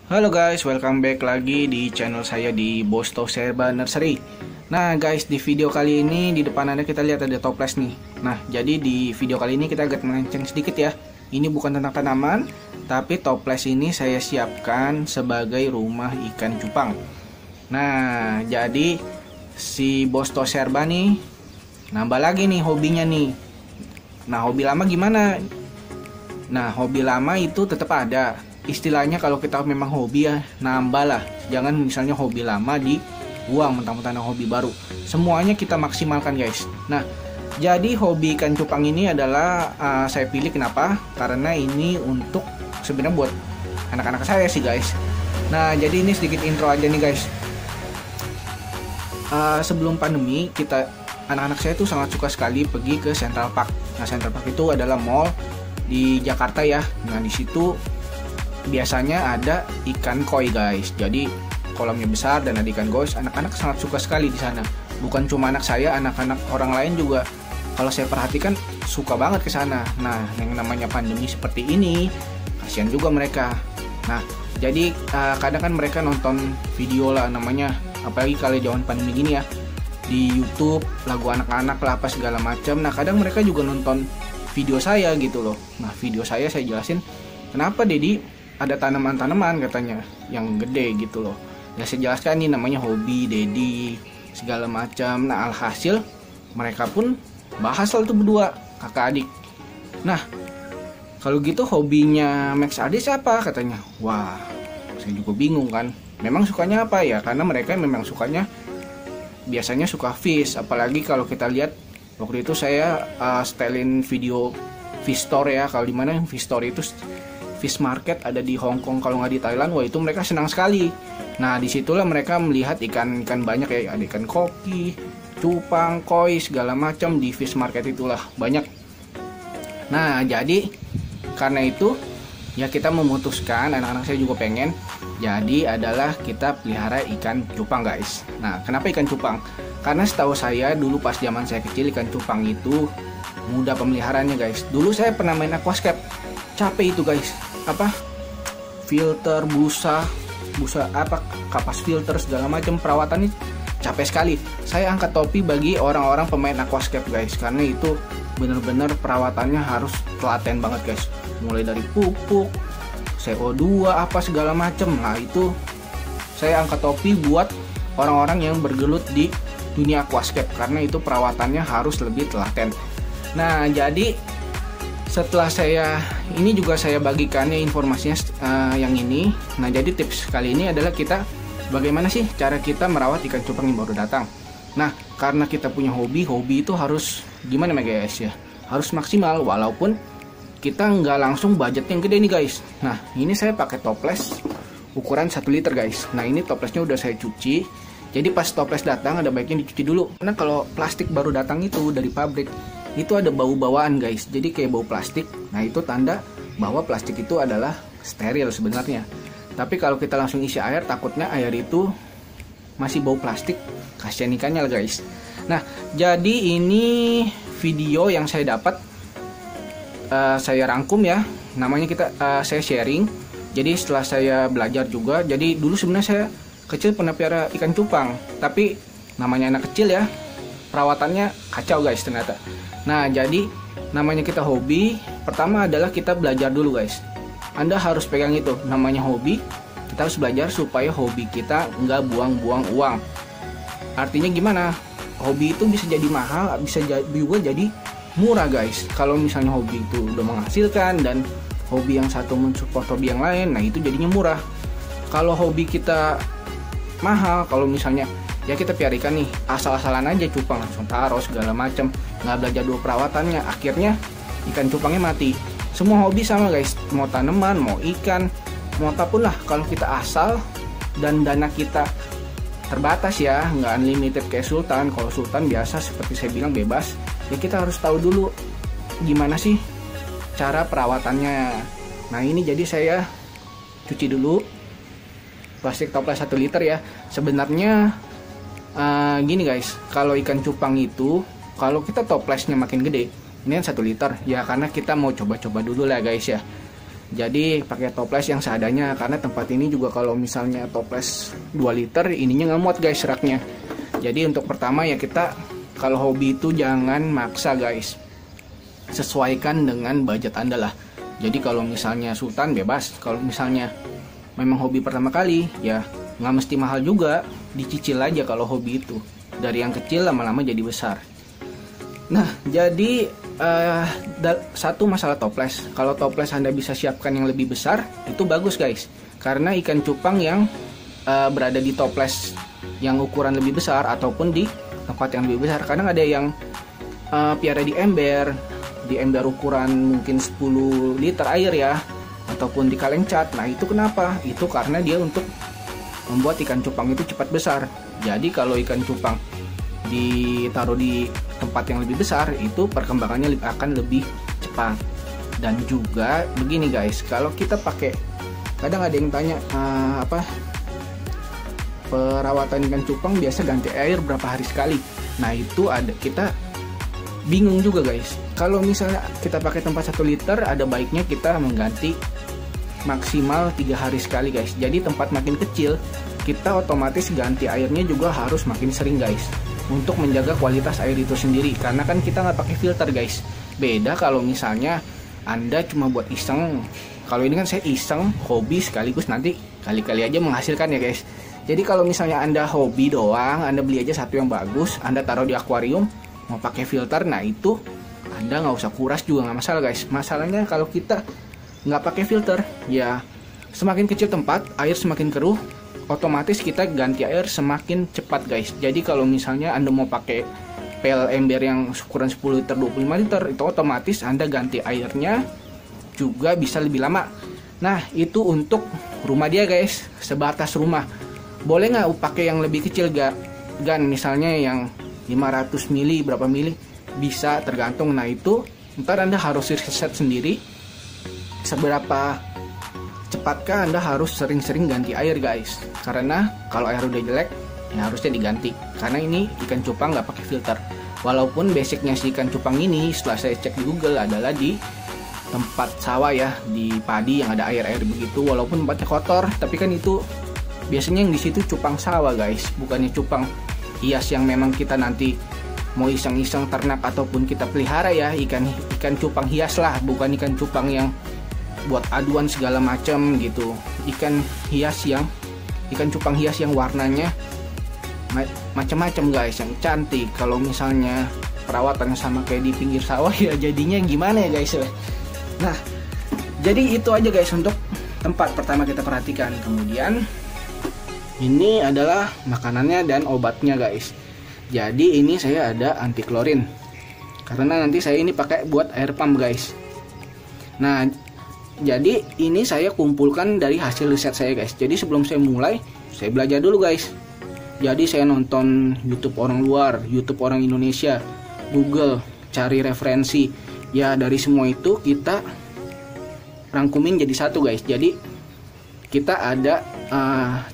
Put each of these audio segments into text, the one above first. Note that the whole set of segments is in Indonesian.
Halo guys, welcome back lagi di channel saya di Bosto Serba Nursery. Nah guys, di video kali ini di depan Anda kita lihat ada toples nih. Nah, jadi di video kali ini kita agak melenceng sedikit ya. Ini bukan tentang tanaman, tapi toples ini saya siapkan sebagai rumah ikan cupang. Nah, jadi si Bosto Serba nih nambah lagi nih hobinya nih. Nah, hobi lama gimana? Nah, hobi lama itu tetap ada. Istilahnya kalau kita memang hobi ya nambah lah. Jangan misalnya hobi lama dibuang mentang-mentang hobi baru. Semuanya kita maksimalkan guys. Nah, jadi hobi ikan cupang ini adalah saya pilih kenapa? Karena ini untuk sebenarnya buat anak-anak saya sih guys. Nah, jadi ini sedikit intro aja nih guys. Sebelum pandemi anak-anak saya tuh sangat suka sekali pergi ke Central Park. Nah, Central Park itu adalah mall di Jakarta ya. Nah, di situ biasanya ada ikan koi guys. Jadi kolamnya besar dan ada ikan koi. Anak-anak sangat suka sekali di sana. Bukan cuma anak saya, anak-anak orang lain juga kalau saya perhatikan suka banget ke sana. Nah, yang namanya pandemi seperti ini, kasihan juga mereka. Nah, jadi kadang kan mereka nonton video lah namanya, apalagi kalau zaman pandemi gini ya, di YouTube lagu anak-anak lah apa segala macam. Nah, kadang mereka juga nonton video saya gitu loh. Nah, video saya jelasin kenapa Dedi ada tanaman-tanaman katanya yang gede gitu loh. Ya saya jelaskan nih namanya hobi Dedi segala macam. Nah, alhasil mereka pun bahas lah tuh berdua kakak adik. Nah, kalau gitu hobinya Max Ade siapa katanya. Wah, saya juga bingung kan. Memang sukanya apa ya? Karena mereka memang sukanya biasanya suka fish. Apalagi kalau kita lihat waktu itu saya setelin video fish store ya. Kalau di mana fish store itu fish market ada di Hong Kong, kalau nggak di Thailand. Wah, itu mereka senang sekali. Nah, disitulah mereka melihat ikan-ikan banyak ya, ada ikan koki, cupang, koi segala macam di fish market itulah banyak. Nah, jadi karena itu ya kita memutuskan, anak-anak saya juga pengen, jadi adalah kita pelihara ikan cupang guys. Nah, kenapa ikan cupang? Karena setahu saya dulu pas zaman saya kecil ikan cupang itu mudah pemeliharaannya guys. Dulu saya pernah main aquascape, capek itu guys. Apa filter, busa apa, kapas filter segala macam, perawatannya capek sekali. Saya angkat topi bagi orang-orang pemain aquascape guys, karena itu bener-bener perawatannya harus telaten banget guys, mulai dari pupuk, CO2 apa segala macam. Nah, itu saya angkat topi buat orang-orang yang bergelut di dunia aquascape, karena itu perawatannya harus lebih telaten. Nah, jadi setelah ini juga saya bagikannya informasinya yang ini. Nah, jadi tips kali ini adalah kita bagaimana sih cara kita merawat ikan cupang yang baru datang. Nah, karena kita punya hobi itu harus gimana ya guys ya, harus maksimal walaupun kita nggak langsung budget yang gede nih guys. Nah, ini saya pakai toples ukuran 1 liter guys. Nah, ini toplesnya udah saya cuci. Jadi pas toples datang ada baiknya dicuci dulu, karena kalau plastik baru datang itu dari pabrik itu ada bau-bawaan guys, jadi kayak bau plastik. Nah, itu tanda bahwa plastik itu adalah steril sebenarnya. Tapi kalau kita langsung isi air, takutnya air itu masih bau plastik, kasihan ikannya lah guys. Nah, jadi ini video yang saya dapat, saya rangkum ya, namanya saya sharing. Jadi setelah saya belajar juga, jadi dulu sebenarnya saya kecil pernah piara ikan cupang, tapi namanya anak kecil ya, perawatannya kacau guys ternyata. Nah, jadi namanya kita hobi, pertama adalah kita belajar dulu guys. Anda harus pegang itu, namanya hobi. Kita harus belajar supaya hobi kita nggak buang-buang uang. Artinya gimana? Hobi itu bisa jadi mahal, bisa juga jadi murah guys. Kalau misalnya hobi itu udah menghasilkan dan hobi yang satu mensupport hobi yang lain, nah itu jadinya murah. Kalau hobi kita mahal, kalau misalnya ya kita piara ikan nih, asal-asalan aja cupang langsung taruh segala macam, nggak belajar dulu perawatannya, akhirnya ikan cupangnya mati. Semua hobi sama guys, mau tanaman, mau ikan, mau apapun lah, kalau kita asal dan dana kita terbatas ya, nggak unlimited kayak Sultan. Kalau Sultan biasa seperti saya bilang bebas, ya kita harus tahu dulu gimana sih cara perawatannya. Nah, ini jadi saya cuci dulu plastik toples 1 liter ya. Sebenarnya gini guys, kalau ikan cupang itu kalau kita toplesnya makin gede, ini kan 1 liter ya, karena kita mau coba-coba dulu lah guys ya. Jadi pakai toples yang seadanya, karena tempat ini juga kalau misalnya toples 2 liter ininya nggak muat guys raknya. Jadi untuk pertama ya, kita kalau hobi itu jangan maksa guys, sesuaikan dengan budget Anda lah. Jadi kalau misalnya Sultan bebas, kalau misalnya memang hobi pertama kali ya nggak mesti mahal juga, dicicil aja kalau hobi itu, dari yang kecil lama-lama jadi besar. Nah jadi satu masalah toples, kalau toples Anda bisa siapkan yang lebih besar itu bagus guys, karena ikan cupang yang berada di toples yang ukuran lebih besar ataupun di tempat yang lebih besar, kadang ada yang piara di ember ukuran mungkin 10 liter air ya, ataupun di kaleng cat. Nah itu kenapa? Itu karena dia untuk membuat ikan cupang itu cepat besar. Jadi kalau ikan cupang ditaruh di tempat yang lebih besar, itu perkembangannya akan lebih cepat. Dan juga begini guys, kalau kita pakai, kadang ada yang tanya perawatan ikan cupang biasa ganti air berapa hari sekali. Nah itu ada, kita bingung juga guys. Kalau misalnya kita pakai tempat 1 liter, ada baiknya kita mengganti maksimal 3 hari sekali guys. Jadi tempat makin kecil, kita otomatis ganti airnya juga harus makin sering guys, untuk menjaga kualitas air itu sendiri. Karena kan kita nggak pakai filter guys. Beda kalau misalnya Anda cuma buat iseng. Kalau ini kan saya iseng, hobi sekaligus nanti kali-kali aja menghasilkan ya guys. Jadi kalau misalnya Anda hobi doang, Anda beli aja satu yang bagus, Anda taruh di akuarium, mau pakai filter, nah itu Anda nggak usah kuras juga nggak masalah guys. Masalahnya kalau kita nggak pakai filter, ya semakin kecil tempat, air semakin keruh, otomatis kita ganti air semakin cepat guys. Jadi kalau misalnya Anda mau pakai pel ember yang ukuran 10 liter, 25 liter, itu otomatis Anda ganti airnya juga bisa lebih lama. Nah itu untuk rumah dia guys, sebatas rumah. Boleh nggak pakai yang lebih kecil gan, misalnya yang 500 mili, berapa mili, bisa tergantung. Nah itu ntar Anda harus riset sendiri seberapa cepatkah Anda harus sering-sering ganti air guys. Karena kalau air udah jelek ya harusnya diganti, karena ini ikan cupang nggak pakai filter. Walaupun basicnya si ikan cupang ini setelah saya cek di Google adalah di tempat sawah ya, di padi yang ada air-air begitu. Walaupun tempatnya kotor, tapi kan itu biasanya yang di situ cupang sawah guys, bukannya cupang hias yang memang kita nanti mau iseng-iseng ternak ataupun kita pelihara ya. Ikan cupang hias lah, bukan ikan cupang yang buat aduan segala macam gitu. Ikan cupang hias yang warnanya macam-macam guys, yang cantik. Kalau misalnya perawatannya sama kayak di pinggir sawah ya jadinya gimana ya guys. Nah jadi itu aja guys untuk tempat pertama kita perhatikan. Kemudian ini adalah makanannya dan obatnya guys. Jadi ini saya ada anti klorin, karena nanti saya ini pakai buat air pump guys. Nah jadi ini saya kumpulkan dari hasil riset saya guys. Jadi sebelum saya mulai, saya belajar dulu guys. Jadi saya nonton YouTube orang luar, YouTube orang Indonesia, Google, cari referensi. Ya dari semua itu kita rangkumin jadi satu guys. Jadi kita ada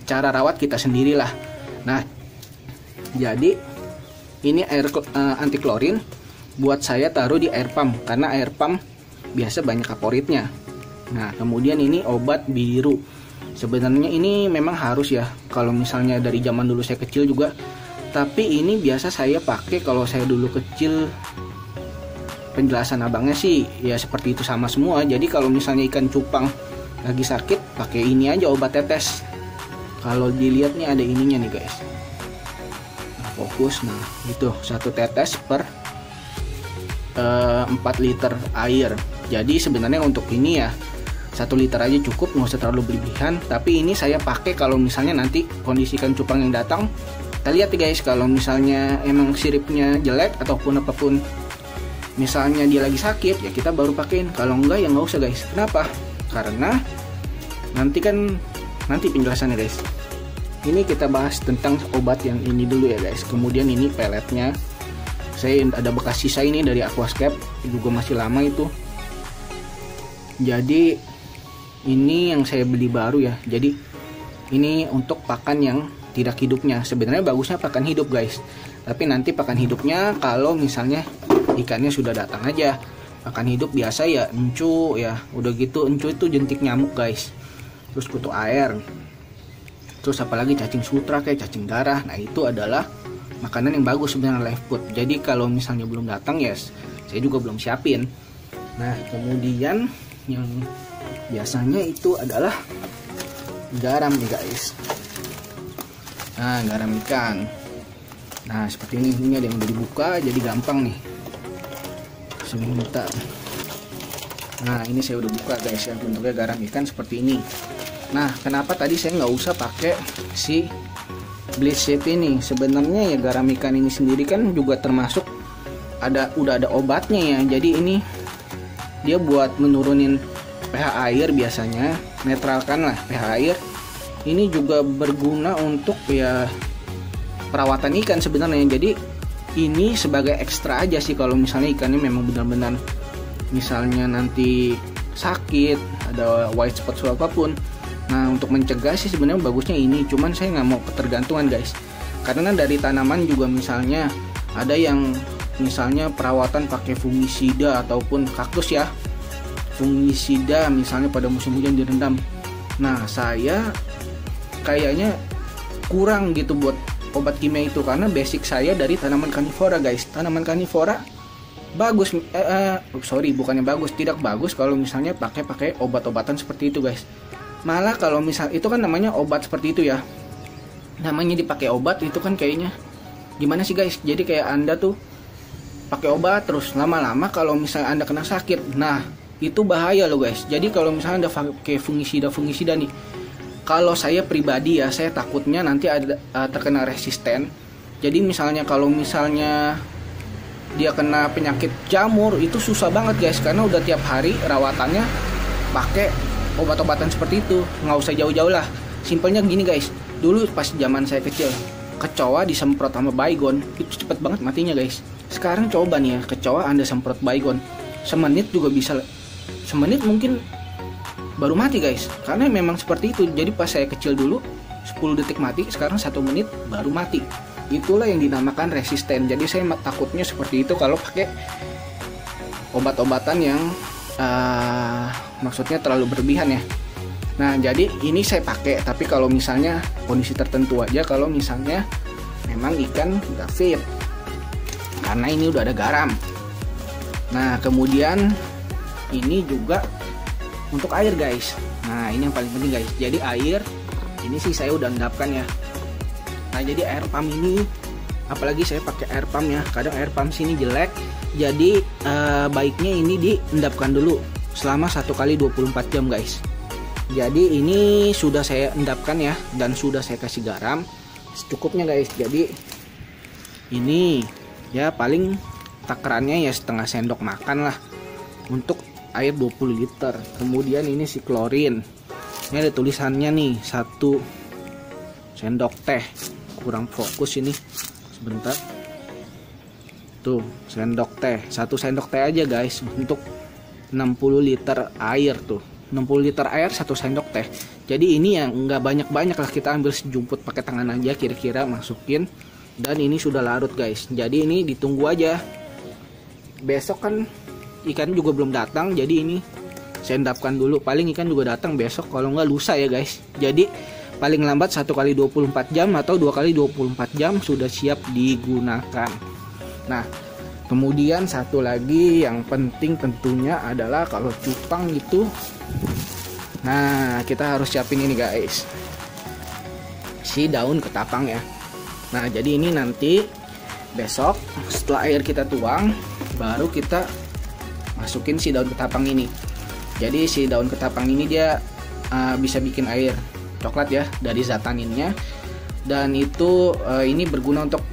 cara rawat kita sendirilah. Nah jadi ini air anti klorin buat saya taruh di air pump, karena air pump biasa banyak kaporitnya. Nah kemudian ini obat biru. Sebenarnya ini memang harus ya, kalau misalnya dari zaman dulu saya kecil juga. Tapi ini biasa saya pakai kalau saya dulu kecil. Penjelasan abangnya sih ya seperti itu sama semua. Jadi kalau misalnya ikan cupang lagi sakit, pakai ini aja obat tetes. Kalau dilihat nih ada ininya nih guys. Nah, fokus, nah itu 1 tetes per 4 liter air. Jadi sebenarnya untuk ini ya 1 liter aja cukup, nggak usah terlalu berlebihan. Tapi ini saya pakai kalau misalnya nanti kondisi ikan cupang yang datang. Kita lihat nih guys, kalau misalnya emang siripnya jelek ataupun apapun, misalnya dia lagi sakit ya kita baru pakein. Kalau enggak ya nggak usah guys. Kenapa? Karena nanti penjelasannya guys. Ini kita bahas tentang obat yang ini dulu ya guys. Kemudian ini peletnya, saya ada bekas sisa ini dari Aquascape, juga masih lama itu. Jadi ini yang saya beli baru ya. Jadi ini untuk pakan yang tidak hidupnya. Sebenarnya bagusnya pakan hidup guys, tapi nanti pakan hidupnya kalau misalnya ikannya sudah datang aja. akan hidup biasa ya encu ya. Udah gitu encu itu jentik nyamuk guys. Terus kutu air. Terus apalagi cacing sutra kayak cacing darah. Nah itu adalah makanan yang bagus sebenarnya live food. Jadi kalau misalnya belum datang ya saya juga belum siapin. Nah kemudian yang biasanya itu adalah garam nih guys. Nah garam ikan. Nah seperti ini ada yang udah dibuka jadi gampang nih. Sebentar. Nah ini saya udah buka guys ya, bentuknya garam ikan seperti ini. Nah kenapa tadi saya nggak usah pakai si bleach shape ini? Sebenarnya ya garam ikan ini sendiri kan juga termasuk udah ada obatnya ya. Jadi ini dia buat menurunin pH air biasanya, netralkan lah pH air. Ini juga berguna untuk ya perawatan ikan sebenarnya. Jadi ini sebagai ekstra aja sih kalau misalnya ikannya memang benar-benar misalnya nanti sakit, ada white spot atau apapun. Nah untuk mencegah sih sebenarnya bagusnya ini, cuman saya nggak mau ketergantungan guys, karena dari tanaman juga misalnya ada yang misalnya perawatan pakai fungisida ataupun kaktus ya, fungisida misalnya pada musim hujan direndam. Nah saya kayaknya kurang gitu buat obat kimia itu, karena basic saya dari tanaman karnivora guys. Tanaman karnivora bagus, bukannya bagus, tidak bagus kalau misalnya pakai obat-obatan seperti itu guys. Malah kalau misal itu kan namanya obat seperti itu ya, namanya dipakai obat itu kan kayaknya gimana sih guys. Jadi kayak anda tuh pakai obat terus lama-lama kalau misalnya anda kena sakit, nah itu bahaya loh guys. Jadi kalau misalnya anda pakai fungisida nih, kalau saya pribadi ya, saya takutnya nanti ada terkena resisten. Jadi misalnya kalau misalnya dia kena penyakit jamur itu susah banget guys, karena udah tiap hari rawatannya pakai obat-obatan seperti itu. Nggak usah jauh-jauh lah, simpelnya gini guys. Dulu pas zaman saya kecil, kecoa disemprot sama baygon itu cepet banget matinya guys. Sekarang coba nih ya, kecoa anda semprot baygon semenit juga bisa, semenit mungkin baru mati guys, karena memang seperti itu. Jadi pas saya kecil dulu 10 detik mati, sekarang 1 menit baru mati. Itulah yang dinamakan resisten. Jadi saya takutnya seperti itu kalau pakai obat-obatan yang maksudnya terlalu berlebihan ya. Nah jadi ini saya pakai, tapi kalau misalnya kondisi tertentu aja, kalau misalnya memang ikan nggak fit, karena ini udah ada garam. Nah kemudian ini juga untuk air guys. Nah ini yang paling penting guys. Jadi air ini sih saya udah endapkan ya. Nah jadi air pump ini, apalagi saya pakai air pump ya, kadang air pump sini jelek. Jadi baiknya ini diendapkan dulu selama 1 kali 24 jam guys. Jadi ini sudah saya endapkan ya, dan sudah saya kasih garam secukupnya guys. Jadi ini ya paling takarannya ya setengah sendok makan lah untuk air 20 liter. Kemudian ini si klorin, ini ada tulisannya nih 1 sendok teh. Kurang fokus ini, sebentar. Tuh sendok teh, 1 sendok teh aja guys untuk 60 liter air. Tuh 60 liter air 1 sendok teh. Jadi ini yang nggak banyak-banyak lah, kita ambil sejumput pakai tangan aja kira-kira, masukin. Dan ini sudah larut guys. Jadi ini ditunggu aja. Besok kan ikan juga belum datang, jadi ini saya endapkan dulu. Paling ikan juga datang besok, kalau nggak lusa ya guys. Jadi paling lambat 1 kali 24 jam atau 2 kali 24 jam sudah siap digunakan. Nah kemudian satu lagi yang penting tentunya adalah kalau cupang itu, nah kita harus siapin ini guys, si daun ketapang ya. Nah jadi ini nanti besok setelah air kita tuang, baru kita masukin si daun ketapang ini. Jadi si daun ketapang ini dia bisa bikin air coklat ya dari zat taninnya, dan itu ini berguna untuk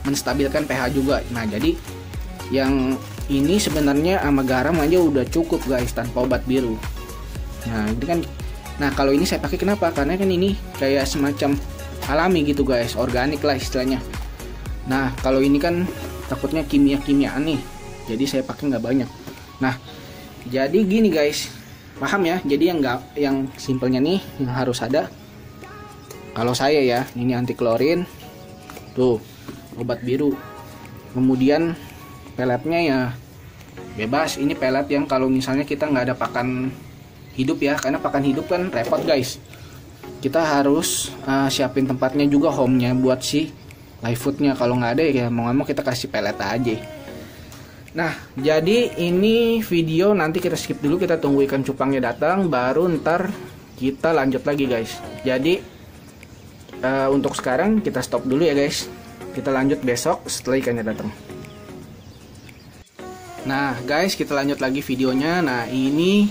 menstabilkan pH juga. Nah jadi yang ini sebenarnya sama garam aja udah cukup guys tanpa obat biru. Nah ini kan, nah kalau ini saya pakai kenapa? Karena kan ini kayak semacam alami gitu guys, organik lah istilahnya. Nah kalau ini kan takutnya kimia-kimiaan nih, jadi saya pakai nggak banyak. Nah jadi gini guys, paham ya? Jadi yang simpelnya nih yang harus ada, kalau saya ya, ini anti klorin, tuh obat biru, kemudian peletnya ya bebas. Ini pelet yang kalau misalnya kita nggak ada pakan hidup ya, karena pakan hidup kan repot guys. Kita harus siapin tempatnya juga, home-nya buat si live foodnya. Kalau nggak ada ya mau nggak mau kita kasih pelet aja. Nah, jadi ini video nanti kita skip dulu, kita tunggu ikan cupangnya datang, baru ntar kita lanjut lagi guys. Jadi untuk sekarang kita stop dulu ya guys. Kita lanjut besok setelah ikannya datang. Nah guys, kita lanjut lagi videonya. Nah ini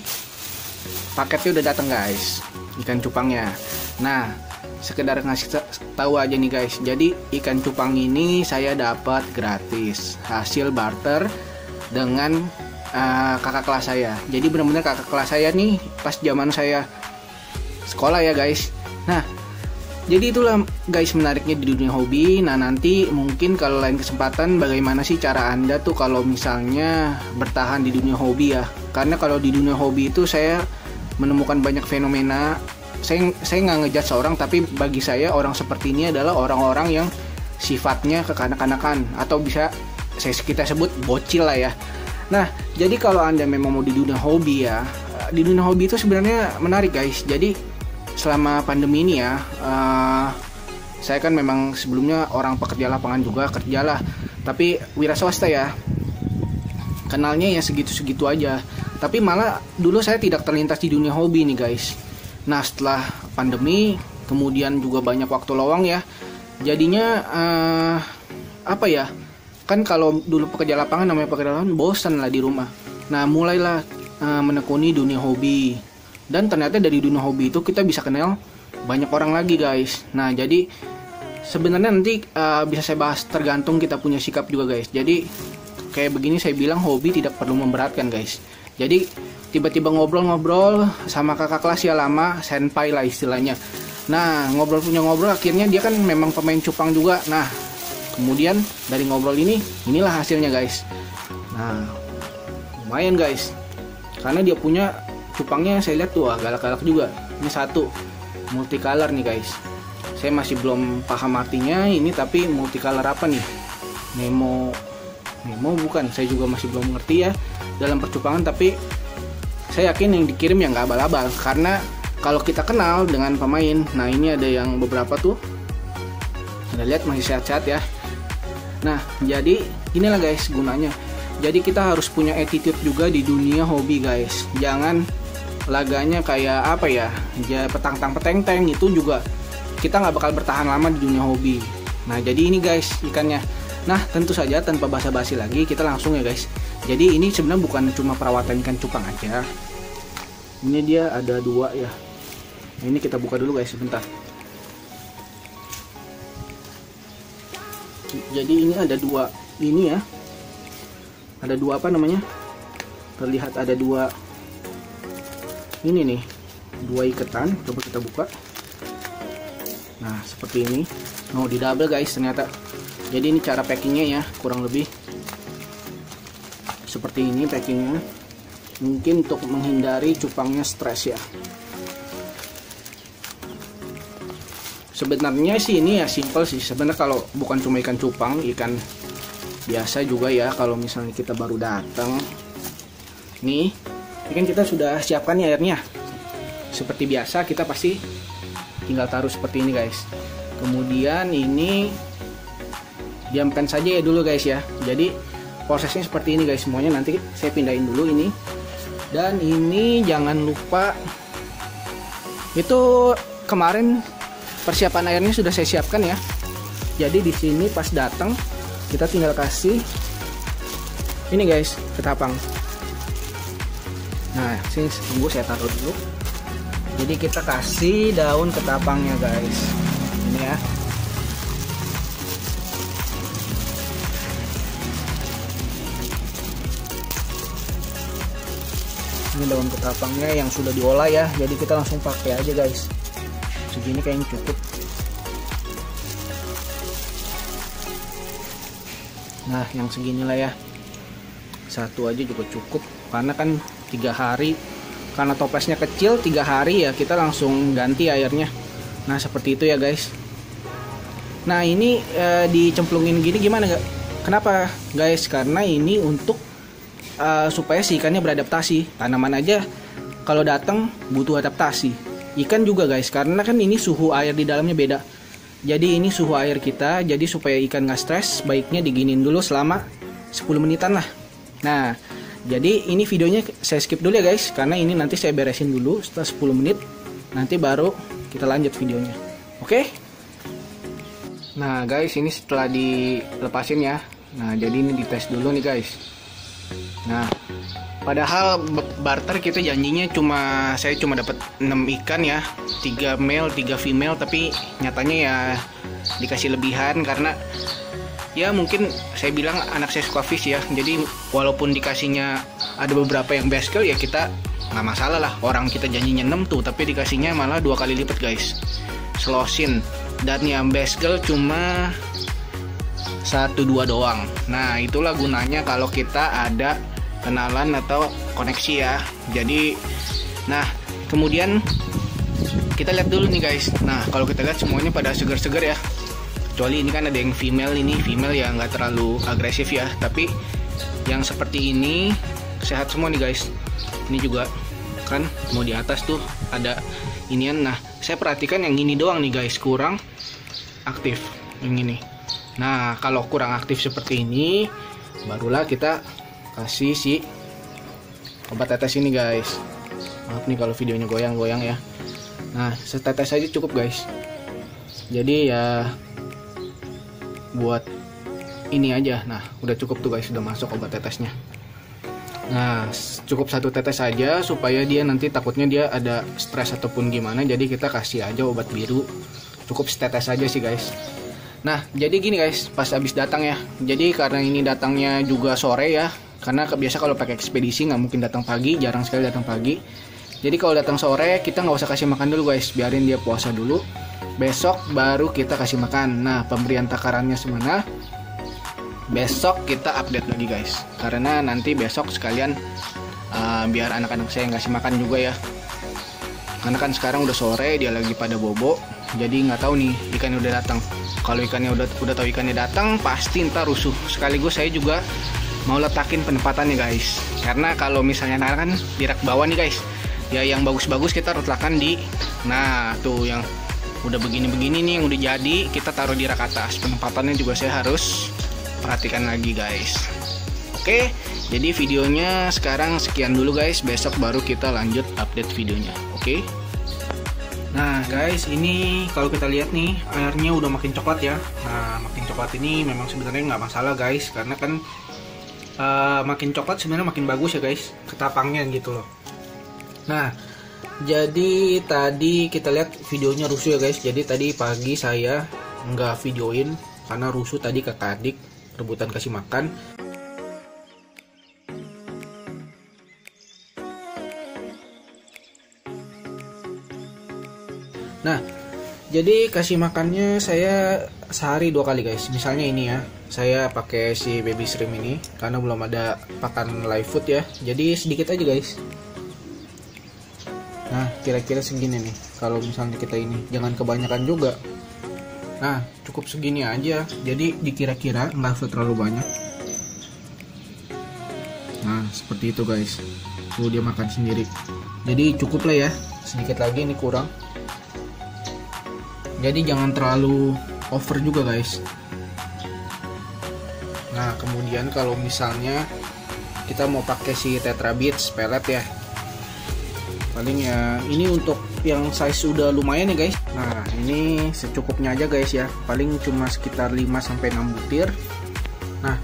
paketnya udah datang guys, ikan cupangnya. Nah sekedar ngasih tahu aja nih guys, jadi ikan cupang ini saya dapat gratis hasil barter dengan kakak kelas saya. Jadi benar-benar kakak kelas saya nih pas zaman saya sekolah ya guys. Nah jadi itulah guys menariknya di dunia hobi. Nah nanti mungkin kalau lain kesempatan bagaimana sih cara Anda tuh kalau misalnya bertahan di dunia hobi ya. Karena kalau di dunia hobi itu saya menemukan banyak fenomena. Saya nggak ngejudge seorang, tapi bagi saya orang seperti ini adalah orang-orang yang sifatnya kekanak-kanakan atau bisa kita sebut bocil lah ya. Nah jadi kalau Anda memang mau di dunia hobi ya, di dunia hobi itu sebenarnya menarik guys. Jadi selama pandemi ini ya, saya kan memang sebelumnya orang pekerja lapangan juga, kerjalah, tapi wira swasta ya, kenalnya ya segitu-segitu aja. Tapi malah dulu saya tidak terlintas di dunia hobi nih guys. Nah setelah pandemi, kemudian juga banyak waktu lowong ya, jadinya apa ya, kan kalau dulu pekerja lapangan namanya pekerja lapangan bosan lah di rumah. Nah mulailah menekuni dunia hobi. Dan ternyata dari dunia hobi itu kita bisa kenal banyak orang lagi guys. Nah jadi sebenarnya nanti bisa saya bahas, tergantung kita punya sikap juga guys. Jadi kayak begini saya bilang, hobi tidak perlu memberatkan guys. Jadi tiba-tiba ngobrol-ngobrol sama kakak kelas ya lama, senpai lah istilahnya. Nah ngobrol punya ngobrol, akhirnya dia kan memang pemain cupang juga. Nah kemudian dari ngobrol inilah hasilnya guys. Nah lumayan guys, karena dia punya cupangnya saya lihat tuh galak-galak juga. Ini satu multicolor nih guys. Saya masih belum paham artinya ini, tapi multicolor apa nih? Nemo bukan, saya juga masih belum ngerti ya dalam percupangan. Tapi saya yakin yang dikirim yang nggak abal-abal, karena kalau kita kenal dengan pemain. Nah ini ada yang beberapa tuh, Anda lihat masih sehat-sehat ya. Nah jadi inilah guys gunanya. Jadi kita harus punya attitude juga di dunia hobi guys. Jangan laganya kayak apa ya, petang-tang peteng-teng, itu juga kita nggak bakal bertahan lama di dunia hobi. Nah jadi ini guys ikannya. Nah tentu saja tanpa basa-basi lagi kita langsung ya guys. Jadi ini sebenarnya bukan cuma perawatan ikan cupang aja. Ini dia ada dua ya. Nah, ini kita buka dulu guys sebentar. Jadi ini ada dua ini ya. Ada dua apa namanya? Terlihat ada dua ini nih, dua iketan. Coba kita buka. Nah seperti ini. Oh di double guys ternyata. Jadi ini cara packingnya ya, kurang lebih seperti ini packingnya. Mungkin untuk menghindari cupangnya stres ya. Sebenarnya sih ini ya simple sih. Sebenarnya kalau bukan cuma ikan cupang, ikan biasa juga ya. Kalau misalnya kita baru datang nih, ini kan kita sudah siapkan nih airnya. Seperti biasa kita pasti tinggal taruh seperti ini guys. Kemudian ini diamkan saja ya dulu guys ya. Jadi prosesnya seperti ini guys semuanya. Nanti saya pindahin dulu ini. Dan ini jangan lupa, itu kemarin persiapan airnya sudah saya siapkan ya. Jadi di sini pas datang kita tinggal kasih ini guys ketapang. Nah sini tunggu saya taruh dulu. Jadi kita kasih daun ketapangnya guys. Ini ya. Ini daun ketapangnya yang sudah diolah ya. Jadi kita langsung pakai aja guys. Segini kayaknya cukup. Nah yang segini lah ya. Satu aja juga cukup. Karena kan 3 hari. Karena toplesnya kecil 3 hari ya kita langsung ganti airnya. Nah seperti itu ya guys. Nah ini dicemplungin gini gimana gak? Kenapa guys? Karena ini untuk supaya si ikannya beradaptasi. Tanaman aja kalau datang butuh adaptasi. Ikan juga guys, karena kan ini suhu air di dalamnya beda. Jadi ini suhu air kita, jadi supaya ikan nggak stres, baiknya diginin dulu selama 10 menitan lah. Nah, jadi ini videonya saya skip dulu ya guys, karena ini nanti saya beresin dulu setelah 10 menit. Nanti baru kita lanjut videonya. Oke? Nah guys, ini setelah dilepasin ya. Nah, jadi ini dites dulu nih guys. Nah, padahal barter kita janjinya saya cuma dapat 6 ikan ya, 3 male 3 female, tapi nyatanya ya dikasih lebihan karena ya mungkin saya bilang anak saya suka fish ya. Jadi walaupun dikasihnya ada beberapa yang baskel ya kita nggak masalah lah. Orang kita janjinya 6 tuh, tapi dikasihnya malah 2 kali lipat guys. Slosin dan yang baskel cuma 1-2 doang. Nah, itulah gunanya kalau kita ada kenalan atau koneksi ya. Jadi nah kemudian kita lihat dulu nih guys. Nah, kalau kita lihat semuanya pada segar-segar ya, kecuali ini kan ada yang female, ini female ya nggak terlalu agresif ya, tapi yang seperti ini sehat semua nih guys. Ini juga kan mau di atas tuh ada inian. Nah, saya perhatikan yang ini doang nih guys kurang aktif, yang ini. Nah, kalau kurang aktif seperti ini barulah kita kasih si obat tetes ini guys. Maaf nih kalau videonya goyang-goyang ya. Nah, setetes aja cukup guys. Jadi ya buat ini aja. Nah, udah cukup tuh guys, sudah masuk obat tetesnya. Nah, cukup 1 tetes saja supaya dia nanti takutnya dia ada stres ataupun gimana. Jadi kita kasih aja obat biru. Cukup setetes aja sih guys. Nah, jadi gini guys, pas habis datang ya. Jadi karena ini datangnya juga sore ya, karena biasa kalau pakai ekspedisi nggak mungkin datang pagi, jarang sekali datang pagi. Jadi kalau datang sore kita nggak usah kasih makan dulu guys, biarin dia puasa dulu. Besok baru kita kasih makan. Nah, pemberian takarannya semana besok kita update lagi guys, karena nanti besok sekalian biar anak-anak saya ngasih makan juga ya. Karena kan sekarang udah sore, dia lagi pada bobo, jadi nggak tahu nih ikannya udah datang. Kalau ikannya udah tahu ikannya datang, pasti ntar rusuh. Sekaligus saya juga mau letakin penempatannya guys, karena kalau misalnya kan di rak bawah nih guys ya, yang bagus-bagus kita letakkan di, nah tuh yang udah begini-begini nih yang udah jadi kita taruh di rak atas. Penempatannya juga saya harus perhatikan lagi guys. Oke, jadi videonya sekarang sekian dulu guys, besok baru kita lanjut update videonya. Oke. Nah guys, ini kalau kita lihat nih airnya udah makin coklat ya. Nah, makin coklat ini memang sebenarnya nggak masalah guys, karena kan makin coklat sebenarnya makin bagus ya guys, ketapangnya gitu loh. Nah, jadi tadi kita lihat videonya rusuh ya guys. Jadi tadi pagi saya nggak videoin karena rusuh tadi kakak adik rebutan kasih makan. Nah, jadi kasih makannya saya sehari 2 kali guys. Misalnya ini ya, saya pakai si baby shrimp ini karena belum ada pakan live food ya, jadi sedikit aja guys. Nah, kira-kira segini nih. Kalau misalnya kita ini, jangan kebanyakan juga. Nah, cukup segini aja. Jadi dikira-kira nggak usah terlalu banyak. Nah, seperti itu guys. Tuh dia makan sendiri. Jadi cukup lah ya. Sedikit lagi ini kurang. Jadi jangan terlalu over juga guys. Nah, kemudian kalau misalnya kita mau pakai si Tetra Beats pelet ya, paling ya ini untuk yang size udah lumayan ya guys. Nah, ini secukupnya aja guys ya, paling cuma sekitar 5-6 butir. Nah,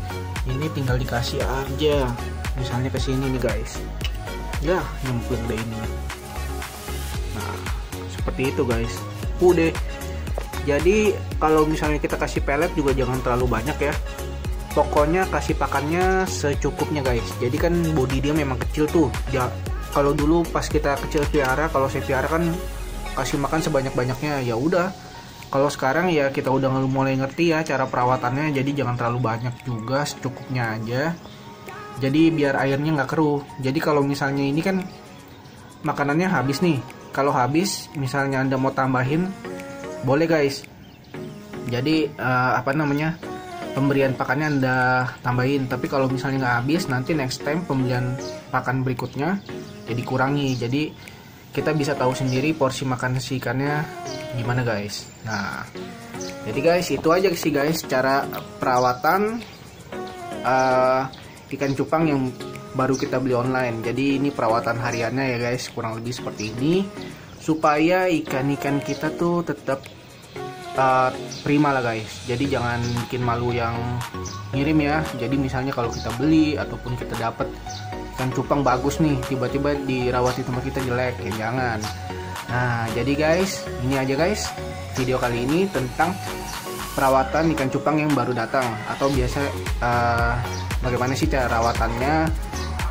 ini tinggal dikasih aja, misalnya ke sini nih guys. Ya, nyemplung deh ini. Nah, seperti itu guys. Udah. Jadi kalau misalnya kita kasih pelet juga jangan terlalu banyak ya. Pokoknya kasih pakannya secukupnya guys. Jadi kan body dia memang kecil tuh. Ya, kalau dulu pas kita kecil piara, kalau saya piara kan kasih makan sebanyak-banyaknya. Ya udah. Kalau sekarang ya kita udah mulai ngerti ya cara perawatannya. Jadi jangan terlalu banyak juga, secukupnya aja. Jadi biar airnya nggak keruh. Jadi kalau misalnya ini kan makanannya habis nih. Kalau habis, misalnya Anda mau tambahin, boleh guys. Jadi pemberian pakannya Anda tambahin. Tapi kalau misalnya nggak habis, nanti next time pembelian pakan berikutnya jadi kurangi. Jadi kita bisa tahu sendiri porsi makan si ikannya gimana guys. Nah, jadi guys itu aja sih guys cara perawatan ikan cupang yang baru kita beli online. Jadi ini perawatan hariannya ya guys, kurang lebih seperti ini, supaya ikan-ikan kita tuh tetap prima lah guys. Jadi jangan bikin malu yang ngirim ya. Jadi misalnya kalau kita beli ataupun kita dapat ikan cupang bagus nih, tiba-tiba dirawat di tempat kita jelek, ya jangan. Nah jadi guys, ini aja guys video kali ini tentang perawatan ikan cupang yang baru datang, atau biasa bagaimana sih cara rawatannya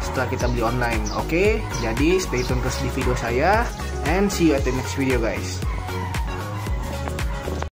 setelah kita beli online. Oke, jadi stay tune terus di video saya, and see you at the next video guys.